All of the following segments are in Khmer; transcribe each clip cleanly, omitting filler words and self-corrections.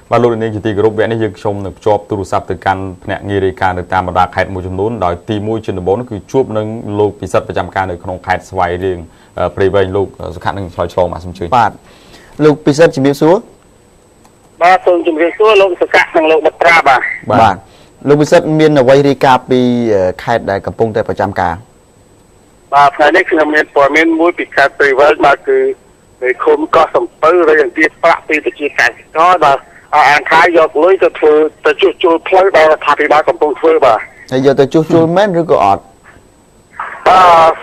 Ba lô này chỉ group vẽ này dừng trong được job tu sắp từ căn nè nghề đề can được tam mà đạt hẹn một trong nón đòi tìm môi trên bốn cứ chuột nâng lô bị sắt ประจำ การ được không hẹn xoay riêng prevent lô khả năng xoay tròn mà xâm chơiបាទលោកពិសិដ្ឋជំរាបសួរបាទសូមជម្រាបសួរលោកសកៈនិងលោកបត្រាបាទបាទលោកពិសិដ្ឋមានអ្វីរាយការណ៍ពីខេត្តដែលកំពុងតែប្រចាំការបាទថ្ងៃនេះខ្ញុំមានព័ត៌មានមួយពីខេត្តព្រៃវែងបាទគឺនៅឃុំកោះសំពៅរយអង្គាប្រាក់ពីប្រជាកសិករបាទអានខាយយកលុយទៅធ្វើទៅជួសជុលផ្លូវដែលរដ្ឋាភិបាលកំពុងធ្វើបាទហើយយកទៅជួសជុលមែនឬក៏អត់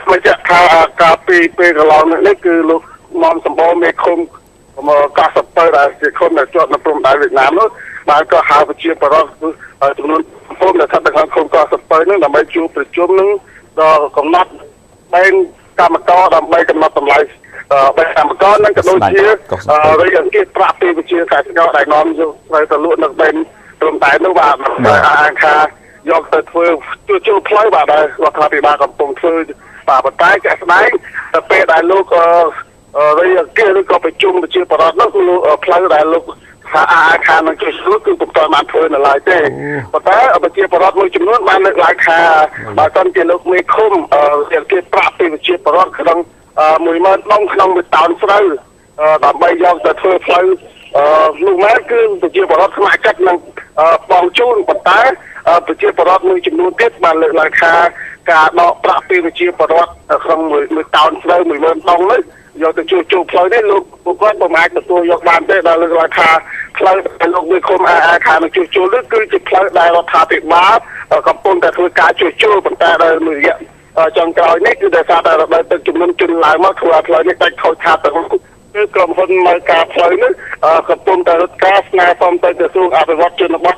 មិនចាក់ថាការពីពេលកន្លងនេះគឺលោកមុំសម្បូរមេឃុំកោះសំពៅដែលជាឃុំដែលជាប់នៅព្រំដែនវៀតណាមនោះបាទក៏ហៅប្រជាពលរដ្ឋចំនួនភូមិដែលស្ថិតនៅក្នុងឃុំកោះសំពៅនោះដើម្បីជួបប្រជុំនឹងដល់កំណត់បែងកម្មករដើម្បីកំណត់តម្លៃបែងកម្មករនិងក៏ដូចជារយអង្គាប្រាក់ពីវិជាកសិករដែលនាំយកត្រូវទៅលក់នៅបែងព្រំដែននោះបាទអាខាយកទៅធ្វើជួសជុលផ្លូវបាទដែលរដ្ឋាភិបាលកំពុងធ្វើបាទប៉ុន្តែជាក់ស្ដែងទៅពេលដែលលោករយអង្គាឬក៏ប្រជុំវិជាបរដ្ឋនោះគឺផ្លូវដែលលោកអាខានឹងជួសជុលគឺពុំទាន់បានធ្វើនៅឡើយទេប៉ុន្តែវិជាបរដ្ឋមួយចំនួនបានលើកឡើងថាបើសិនជាលោកមេឃុំគេប្រាក់ពីវិជាបរដ្ឋក្នុង10000 ដុំក្នុងមួយតោនស្រូវដើម្បីយកទៅធ្វើផ្លូវនោះមែនគឺវិជាបរដ្ឋស្ម័គ្រចិត្តនឹងបងជូនប៉ុន្តែប្រជាពលរដ្ឋមួយចំនួនទៀតបានលើកឡើងថាការដកប្រាក់ពីប្រជាពលរដ្ឋក្នុងមួយតោនស្រូវ10000 ដុំនេះយកទៅជួសជុលផ្លូវនេះលោកពួកគាត់មិនអាចទទួលយកបានទេដែលលើកឡើងថាផ្លូវដែលលោកមេឃុំខាងជួសជុលនេះគឺជាផ្លូវដែលរដ្ឋាភិបាលកំពុងតែធ្វើការជួសជុលប៉ុន្តែដល់មួយរយៈចុងក្រោយនេះគឺដោយសារតែរដូវទឹកជំនន់ជន់ឡើងមកធ្វើឲ្យផ្លូវនេះដាច់ខូចខាតទៅគឺក្រុមហ៊ុនមើលការផ្លូវនេះកំពុងតែរត់ការស្នើសុំទៅក្រសួងអភិវឌ្ឍជនបទ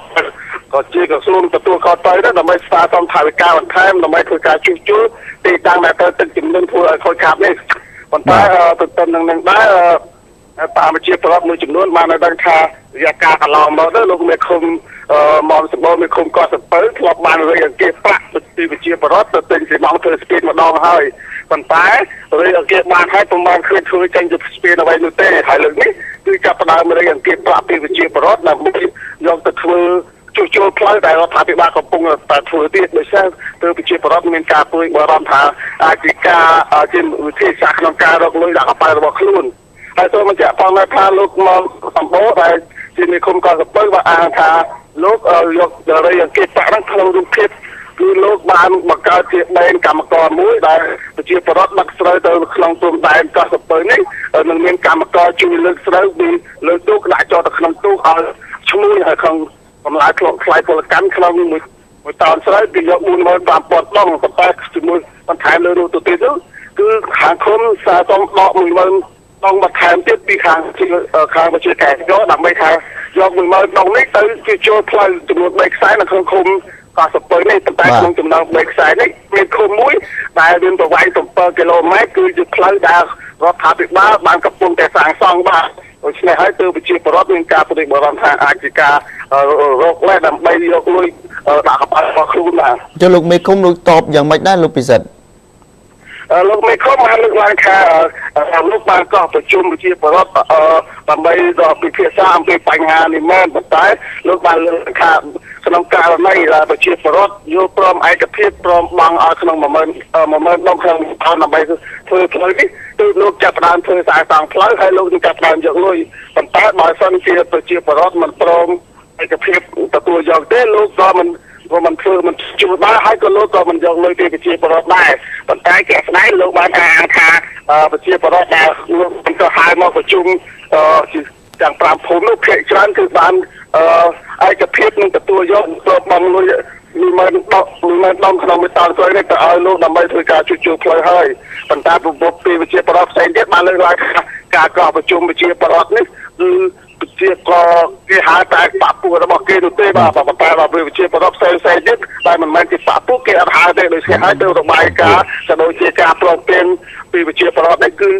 ក៏ជាក្រសួងទទួលខុសត្រូវដែរដើម្បីស្នើសុំថវិកាបន្ថែមដើម្បីធ្វើការជួសជុលទីតាំងដែលត្រូវទឹកជំនន់ធ្វើឲ្យខូចខាតនេះប៉ុន្តែទន្ទឹមនឹងដែរតាមវិជាប្រវត្តិមួយចំនួនបានដឹងថារយៈកាលកន្លងមកទៅលោកមេឃុំមកសម្បូរមេឃុំកោះសំពៅធ្លាប់បានរយអង្គាប្រាក់ពីវិជាប្រវត្តិទៅទិញពីម៉ងធ្វើស្ពានម្ដងហើយប៉ុន្តែរយអង្គាបានឲ្យប្រមាណឃើញធ្វើចេញទៅស្ពានអ្វីនោះទេហើយលើកនេះគឺចាប់ផ្ដើមរយអង្គាប្រាក់ពីវិជាប្រវត្តិដើម្បីយកទៅធ្វើជួសជុលផ្លូវដែលរដ្ឋាភិបាលកំពុងតែធ្វើទៀតដោយសារទៅប្រជាពលរដ្ឋមានការព្រួយបារម្ភថាអាចជាការជាវិធីសាស្ត្រក្នុងការរកលុយដាក់កប៉ាល់របស់ខ្លួនហើយសូមបញ្ជាក់ផងថាលោកមកសម្បូរដែលជាមេឃុំកោះសំពៅបានអានថាលោកយករយអង្គាប្រាក់ហ្នឹងក្នុងរូបភាពគឺលោកបានបង្កើតជាដែនកម្មករមួយដែលប្រជាពលរដ្ឋដឹកស្រូវទៅក្នុងព្រំដែនកោះសំពៅនេះនឹងមានកម្មករជួយលើកស្រូវពីលើទូកដាក់ចោលទៅក្នុងទូកឲ្យឈ្មោះហើយក្នុងបន្លាយថ្លៃពលកម្មក្នុងមួយតោនស្រូវគឺយក45000 ដុំប៉ុន្តែជាមួយបន្ថែមលើរូបទៅទៀតគឺខាងឃុំសាសុំដក10000 ដងបន្ថែមទៀតពីខាងវិជាកសិករដើម្បីថាយក10000 ដងនេះទៅជាចូលផ្លូវចំនួន3ខ្សែនៅក្នុងឃុំកោះសំពៅនេះប៉ុន្តែក្នុងចំណោម3ខ្សែនេះមានឃុំមួយដែលមានប្រវែង7 គីឡូម៉ែត្រគឺជាផ្លូវដែលរដ្ឋាភិបាលបានកំពុងតែសាងសង់បាទដូច្នេះហើយទើបវិជាបរដ្ឋមានការព្រួយបារម្ភថាអាចជាការរកលេសដើម្បីយកលុយដាក់កប៉ាល់របស់ខ្លួនបាទចុះលោកមេឃុំលោកតបយ៉ាងម៉េចដែរលោកពិសិដ្ឋលោកមេឃុំបានលើកឡើងថាលោកបានកោះប្រជុំវិជាបរដ្ឋដើម្បីពិភាក្សាអំពីបញ្ហានេះមែនប៉ុន្តែលោកបានលើកថាក្នុងករណីដែលប្រជាពលរដ្ឋយល់ព្រមឯកភាពព្រមបង់ឲ្យក្នុង10000 ដុំក្នុងដើម្បីធ្វើផ្លូវនេះគឺលោកចាប់ផ្ដើមធ្វើសាងសង់ផ្លូវហើយលោកនឹងចាប់ផ្ដើមយកលុយប៉ុន្តែបើសិនជាប្រជាពលរដ្ឋមិនព្រមឯកភាពទទួលយកទេលោកក៏មិនធ្វើមិនជួយបានហើយក៏លោកក៏មិនយកលុយពីប្រជាពលរដ្ឋដែរប៉ុន្តែជាក់ស្ដែងលោកបានថាប្រជាពលរដ្ឋដែលលោកក៏ហៅមកប្រជុំទាំង5ភូមិនោះភាគច្រើនគឺបានឯកភាពនឹងទទួលយកទៅបងលុយ10000 ដុំក្នុងមួយតោនស្រូវនេះទៅឲ្យលោកដើម្បីធ្វើការជួសជុលផ្លូវហើយប៉ុន្តែប្រពន្ធពីវិជាបរដ្ឋផ្សេងទៀតបានលើកឡើងថាការកោះប្រជុំវិជាបរដ្ឋនេះគឺជាក៏គេហៅតែបាក់ពួករបស់គេនោះទេបាទប៉ុន្តែដល់វិជាបរដ្ឋផ្សេងទៀតដែលមិនមែនជាបាក់ពួកគេអត់ហៅទេដូចគេហៅទៅរបាយការណ៍ក៏ដូចជាការប្រកបពីវិជាបរដ្ឋនេះគឺ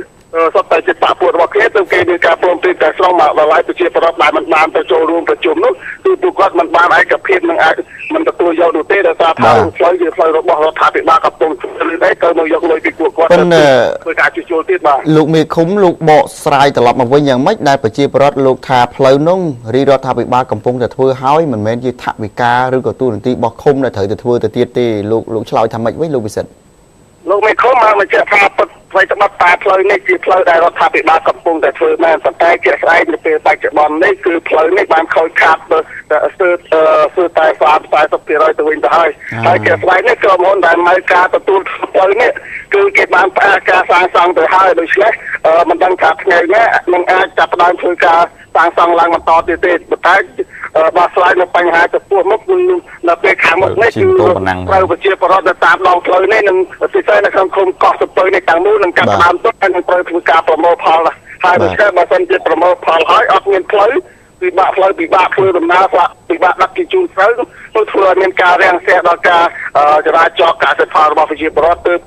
សពតែជាបាក់ពួករបស់គេទៅគេមានការព្រមព្រៀងតែស្រុងមកដល់ឡាយប្រជាប្រដ្ឋដែលមិនបានទៅចូលរួមប្រជុំនោះគឺពួកគាត់មិនបានឯកភាពនឹងអាចមិនទទួលយកនោះទេដោយសារថាផ្លូវជាផ្លូវរបស់រដ្ឋាភិបាលកំពុងធ្វើនេះទៅមកយកលុយពីពួកគាត់ទៅធ្វើការជួសជុលទៀតបាទលោកមេឃុំលោកបកស្រាយត្រឡប់មកវិញយ៉ាងម៉េចដែលប្រជាប្រដ្ឋលោកថាផ្លូវនោះរាជរដ្ឋាភិបាលកំពុងតែធ្វើហើយមិនមែនជាថវិកាឬក៏ទូរនទីរបស់ឃុំដែលត្រូវទៅធ្វើទៅទៀតទេលោកឆ្លើយថាម៉េចវិញលោកវិសិទ្ធលោកមេឃុំមកបញ្ជាក់ថាពិតអ្វីត្បិតតែផ្លូវនេះជាផ្លូវដែលរដ្ឋាភិបាលកំពុងតែធ្វើមែនប៉ុន្តែជាក់ស្ដែងនៅពេលបច្ចុប្បន្ននេះគឺផ្លូវនេះបានខូចខាតស្ទើរតែ40% ទៅវិញទៅហើយជាក់ស្ដែងនេះក្រុមហ៊ុនដែលមកការទទួលផ្លូវនេះគឺគេបានផ្អាកការសាងសង់ទៅហើយដូច្នេះមិនដឹងថាថ្ងៃនេះនឹងអាចចាប់ផ្ដើមធ្វើការសាងសង់ឡើងបន្តទៀតទេប៉ុន្តែបើស្លាយនៅបញ្ហាចំពោះមុខនៅពេលខាងមុខនេះគឺត្រូវប្រជាពលរដ្ឋនៅតាមដងផ្លូវនេះនឹងពិសេសនៅក្នុងឃុំកោះសំពៅនេះទាំងមូលនឹងកាត់ដើមទុកហើយនឹងត្រូវធ្វើការប្រមូលផលហើយដូច្នេះបើសិនជាប្រមូលផលហើយអត់មានផ្លូវពិបាកផ្លូវពិបាកធ្វើដំណើរពិបាកដឹកជញ្ជូនស្រូវទៅធ្វើឲ្យមានការរាំងស្ទះដល់ការចរាចរណ៍កសិផលរបស់ប្រជាពលរដ្ឋទើប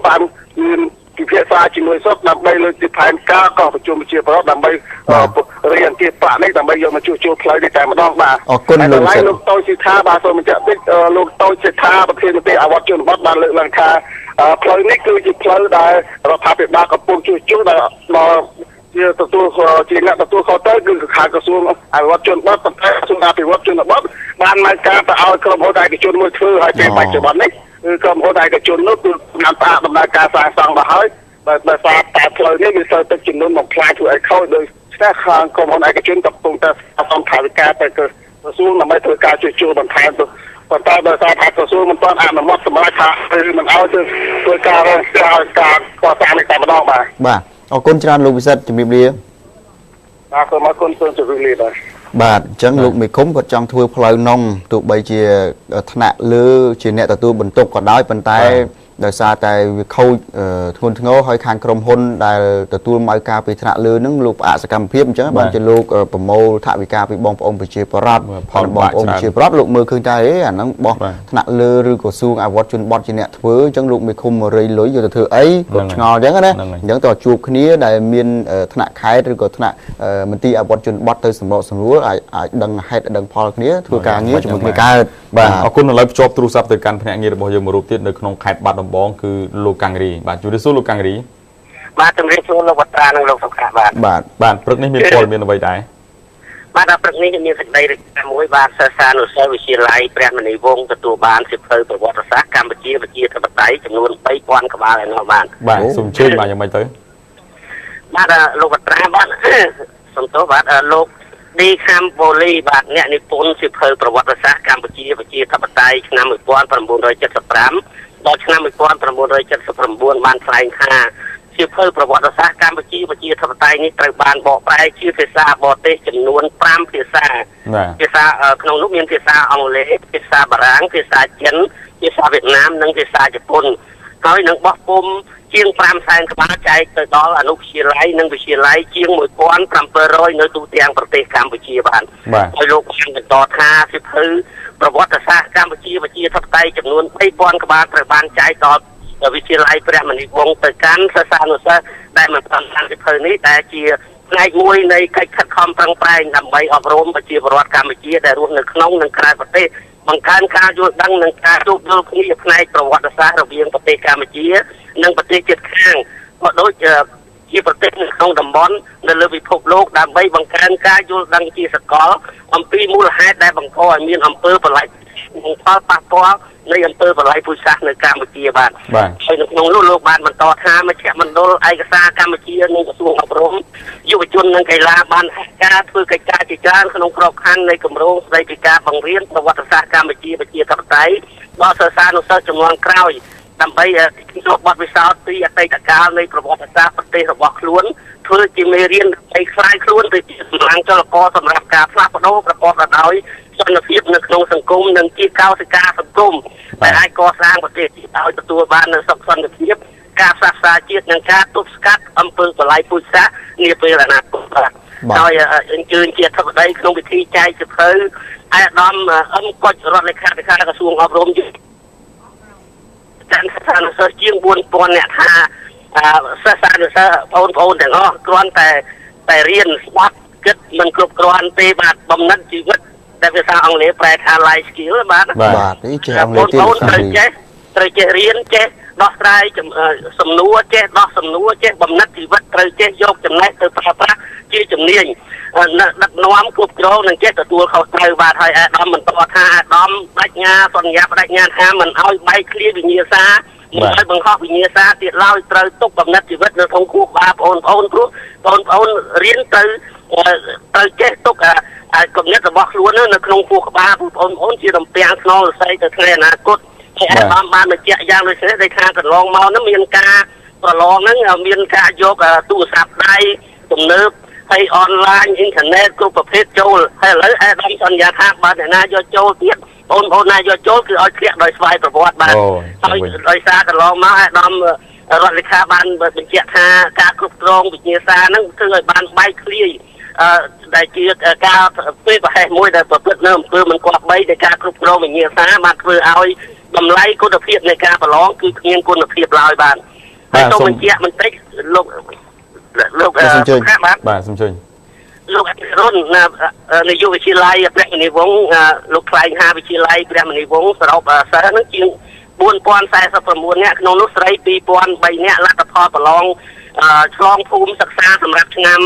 បានមានពិភាក្សាជាមួយសុខដើម្បីលើកទីផែនការក៏ប្រជុំប្រជាពលរដ្ឋដើម្បីរៀនទីប្រាក់នេះដើម្បីយកមកជួសជុលផ្លូវនេះតែម្ដងបាទអរគុណលោកតូចសិដ្ឋាបាទសូមបញ្ជាក់តិចលោកតូចសិដ្ឋាប្រធានទេអវត្តជនបទបានលើកឡើងថាផ្លូវនេះគឺជាផ្លូវដែលរដ្ឋាភិបាលកំពុងជួសជុលដល់ជាទទួលជាអ្នកទទួលខុសត្រូវគឺខាងក្រសួងអភិវឌ្ឍជនបទប៉ុន្តែក្រសួងអភិវឌ្ឍជនបទបានមកការទៅឲ្យក្រុមហ៊ុនឯកជនមួយធ្វើហើយពេលបច្ចុប្បន្ននេះគឺក្រុមហ៊ុនឯកជននោះគឺបានផ្អាកដំណើរការសាងសង់ទៅហើយដោយសារតែផ្លូវនេះមានស្ទើរទឹកចំនួនមកខ្លាយធ្វើឲ្យខូចដោយសារខាងក្រុមហ៊ុនឯកជនកំពុងតែអសថវិកាទៅក្រសួងដើម្បីធ្វើការជួសជុលបន្ថែមទៅប៉ុន្តែដោយសារថាក្រសួងមិនទាន់អនុម័តសម្រាប់ថាឬមិនឲ្យធ្វើការរងការកសាងនេះតែម្ដងបាទអរគុណច្រើនលោកវិសិទ្ធជំរាបលាបាទសូមអរគុណសូមជម្រាបលាបាទអញ្ចឹងលោកមេឃុំគាត់ចង់ធ្វើផ្លូវនំទោះបីជាថ្នាក់លើជាអ្នកទទួលបន្ទុកក៏ដោយប៉ុន្តែដោយសារតែវាខូចធ្ងន់ធ្ងរហើយខាងក្រុមហ៊ុនដែលទទួលមកការពីថ្នាក់លើនឹងលោកផ្អាកសកម្មភាពអញ្ចឹងបានជាលោកប្រមូលថវិកាពីបងប្អូនប្រជាពលរដ្ឋផលបងប្អូនប្រជាពលរដ្ឋលោកមើលឃើញថាអាហ្នឹងបោះថ្នាក់លើឬក៏សួងអវត្តជនបទជាអ្នកធ្វើអញ្ចឹងលោកមេឃុំរៃលុយយកទៅធ្វើអីគាត់ឆ្ងល់អញ្ចឹងណាអញ្ចឹងតើជួបគ្នាដែលមានថ្នាក់ខេត្តឬក៏ថ្នាក់មន្ទីរអវត្តជនបទទៅសម្របសម្រួលអាចដឹងហេតុដឹងផលគ្នាធ្វើការងារជាមួយគ្នាកើតបាទអរគុណឥឡូវភ្ជាប់ទូរស័ព្ទទៅកាន់ភ្នាក់ងាររបស់យើងមួយរូបទៀតនៅក្នុងខេត្តបាត់ដំបងគឺលោកកាំងរីបាទជម្រាបសួរលោកកាំងរីបាទជំរាបសួរលោកវត្រានិងលោកសុខាបាទព្រឹកនេះមានព័ត៌មានអ្វីដែរបាទដល់ព្រឹកនេះមានសេចក្តីរាយការណ៍មួយបាទសិស្សានុសិស្សវិទ្យាល័យព្រះមនីវង្សទទួលបានសិភៅប្រវត្តិសាស្ត្រកម្ពុជាប្រជាធិបតេយ្យចំនួន 3000 ក្បាលឯនោះបាទសូមជឿបាទយ៉ាងម៉េចទៅបាទលោកវត្រាបាទសំទោសបាទលោកឌីខាំបូលីបាទអ្នកនិពន្ធសិភៅប្រវត្តិសាស្ត្រកម្ពុជាប្រជាធិបតេយ្យឆ្នាំ 1975 ដល់ឆ្នាំ 1979 បានថ្លែងថាសៀវភៅប្រវត្តិសាស្ត្រកម្ពុជាប្រជាធិបតេយ្យនេះត្រូវបានបកប្រែជាភាសាបរទេសចំនួន 5 ភាសាក្នុងនោះមានភាសាអង់គ្លេសភាសាបារាំងភាសាចិនភាសាវៀតណាមនិងភាសាជប៉ុនហើយនឹងបោះពុម្ពជាង 500,000 ក្បាលចែកទៅដល់អនុវិទ្យាល័យនិងវិទ្យាល័យជាង 1,700 នៅទូទាំងប្រទេសកម្ពុជាបាទហើយលោកបានបន្តថាសៀវភៅប្រវត្តិសាស្ត្រកម្ពុជាប្រជាធិបតេយ្យចំនួន 3,000 ក្បាលត្រូវបានចែកដល់វិទ្យាល័យព្រះមនីវង្សទៅកាន់សិស្សានុសិស្សដែលមិនបានអានសៀវភៅនេះដែលជាផ្នែកមួយនៃកិច្ចខិតខំប្រឹងប្រែងដើម្បីអប់រំប្រជាពលរដ្ឋកម្ពុជាដែលរស់នៅក្នុងនិងក្រៅប្រទេសបង្កើនការយល់ដឹងនិងការយោគយល់គ្នាផ្នែកប្រវត្តិសាស្ត្ររវាងប្រទេសកម្ពុជានិងប្រទេសជិតខាងក៏ដូចជាប្រទេសនៅក្នុងតំបន់នៅលើពិភពលោកដើម្បីបង្កើនការយល់ដឹងជាសកលអំពីមូលហេតុដែលបង្កឲ្យមានអំពើប្រល័យនិងផលប៉ះពាល់នៃអំពើប្រល័យពូជសាសន៍នៅកម្ពុជាបាទហើយនៅក្នុងនោះលោកបានបន្តថាមជ្ឈមណ្ឌលឯកសារកម្ពុជានិងក្រសួងអប់រំយុវជននិងកីឡាបានសហការធ្វើកិច្ចការជាច្រើនក្នុងក្របខ័ណ្ឌនៃគម្រោងស្តីពីការបង្រៀនប្រវត្តិសាស្ត្រកម្ពុជាប្រជាធិបតេយ្យដល់សិស្សានុសិស្សជំនាន់ក្រោយដើម្បីទទួលបទពិសោធន៍ពីអតីតកាលនៃប្រវត្តិសាស្ត្រប្រទេសរបស់ខ្លួនធ្វើជាមេរៀនដើម្បីខ្លាយខ្លួនទៅជាកម្លាំងចលករសម្រាប់ការផ្លាស់ប្ដូរប្រកបដោយសន្តិភាពនៅក្នុងសង្គមនិងជាកោសិកាសង្គមដែលអាចកសាងប្រទេសជាតិឲ្យទទួលបាននូវសុខសន្តិភាពការផ្សះផ្សាជាតិនិងការទប់ស្កាត់អំពើប្រល័យពូជសាសន៍នាពេលអនាគតបាទដោយអញ្ជើញជាអធិបតីក្នុងពិធីចែកសៀវភៅអាដាមអឹមកុចរដ្ឋលេខាធិការក្រសួងអប់រំកាន់សិស្សានុសិស្សជាង 4,000 នាក់ថា សិស្សនុសិស្សបងទាំងអស់គ្រាន់តែរៀនស្ដាប់គិតមិនគ្រប់គ្រាន់ទេបាទបំណិតជីវិតដែលភាសាអង់គ្លេសប្រែថា life skill បាទនេះចេះអង់គ្លេសទៀតត្រូវចេះរៀនចេះដោះស្រាយសំណួរចេះដោះសំណួរចេះបំណិតជីវិតត្រូវចេះយកចំណេះទៅប្រើប្រាស់ជាជំនាញដឹកនាំគ្រប់គ្រងនិងចេះទទួលខុសត្រូវបាទហើយអាដាមបន្តថាអាដាមបដិញ្ញាសន្យាបដិញ្ញាថាមិនឲ្យបែកឃ្លាវិញ្ញាសាមិនឲ្យបង្ខំវិញ្ញាសាទៀតឡើយត្រូវទុកកំណត់ជីវិតនៅក្នុងខួរក្បាលបងប្អូនព្រោះបងប្អូនរៀនត្រូវចេះទុកកំណត់របស់ខ្លួននៅក្នុងខួរក្បាលបងប្អូនជារំពាំងខ្នងរស័យទៅថ្ងៃអនាគតហើយអាដាមបានបញ្ជាក់យ៉ាងដូចនេះដែលខាងកន្លងមកហ្នឹងមានការប្រឡងហ្នឹងមានការយកទូរស័ព្ទដៃទំនើបហើយអនឡាញអ៊ីនធឺណិតគ្រប់ប្រភេទចូលហើយឥឡូវអាដាមសន្យាថាបើអ្នកណាយកចូលទៀតបងប្អូនណាយកចូលគឺឲ្យធ្លាក់ដោយស្វ័យប្រវត្តិបាទហើយដោយសារកន្លងមកអាដាមរដ្ឋលេខាបានបញ្ជាក់ថាការគ្រប់គ្រងវិញ្ញាសាហ្នឹងគឺឲ្យបានបែកឃ្លាយដែលជាការពេលប្រហែសមួយដែលប្រព្រឹត្តនៅអំពើមិនគប្បីនៃការគ្រប់គ្រងវិញ្ញាសាបានធ្វើឲ្យតម្លៃគុណភាពនៃការប្រឡងគឺគ្មានគុណភាពឡើយបាទហើយសូមបញ្ជាក់បន្តិចលោកបាទសូមជឿលោកអភិរុននាយកវិទ្យាល័យព្រះមនីវង្សលោកខ្លែងហាវិទ្យាល័យព្រះមនីវង្សសរុបសិស្សហ្នឹងជាង4049នាក់ក្នុងនោះស្រី2003នាក់លទ្ធផលប្រឡងឆ្លងភូមិសិក្សាសម្រាប់ឆ្នាំ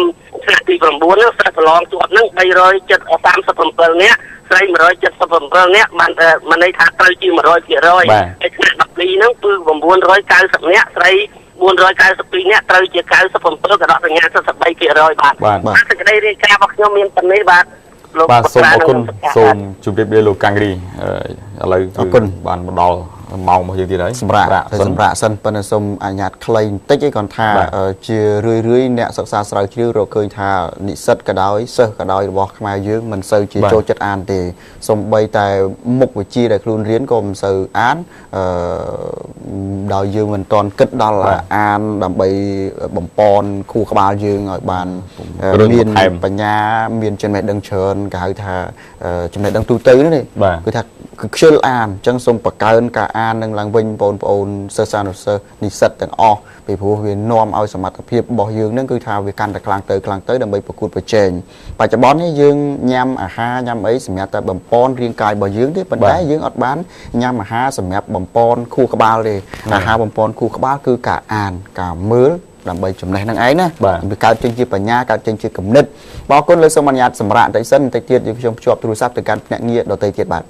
ទី9ហ្នឹងសិស្សប្រឡងជាប់ហ្នឹង337នាក់ស្រី177នាក់បានមិនន័យថាត្រូវជា100%ហើយឆ្នាំ12ហ្នឹងគឺ990នាក់ស្រី492នាក់ត្រូវជា97កដកសញ្ញា73%បាទសេចក្តីរាយការណ៍របស់ខ្ញុំមានប៉ុណ្ណេះបាទលោកបាទសូមអរគុណសូមជម្រាបលាលោកកាំងរីឥឡូវគឺបានមកដល់ម៉ោងរបស់យើងទៀតហើយសម្រាប់សិនប៉ុន្តែសូមអនុញ្ញាតខ្លីបន្តិចឯគាត់ថាជារឿយអ្នកសិក្សាស្រាវជ្រាវរកឃើញថានិស្សិតក៏ដោយសិស្សក៏ដោយរបស់ខ្មែរយើងមិនសូវជាចូលចិត្តអានទេសូម្បីតែមុខវិជ្ជាដែលខ្លួនរៀនក៏មិនសូវអានដោយយើងមិនទាន់គិតដល់អានដើម្បីបំពន់ខួរក្បាលយើងឲ្យបានមានបញ្ញាមានចំណេះដឹងច្រើនគេហៅថាចំណេះដឹងទូទៅនេះគឺថាគឺខ្ជិលអានអញ្ចឹងសូមបង្កើនការអាននឹងឡើងវិញបងប្អូនសិស្សានុសិស្សនិស្សិតទាំងអស់ពីព្រោះវានាំឲ្យសមត្ថភាពរបស់យើងនឹងគឺថាវាកាន់តែខ្លាំងទៅដើម្បីប្រកួតប្រជែងបច្ចុប្បន្ននេះយើងញ៉ាំអាហារញ៉ាំអីសម្រាប់តែបំពន់រាងកាយរបស់យើងទេប៉ុន្តែយើងអត់បានញ៉ាំអាហារសម្រាប់បំពន់ខួរក្បាលទេអាហារបំពន់ខួរក្បាលគឺការអានការមើលដើម្បីចំណេះនឹងឯងណាវាកើតចេញជាបញ្ញាកើតចេញជាគំនិតបងប្អូនលើសូមអនុញ្ញាតសម្រាប់បន្តិចសិនបន្តិចទៀតយើងខ្ញុំភ្ជាប់ទូរស័ព្ទទៅកាន់ភ្នាក់ងារដទៃទៀតបាទ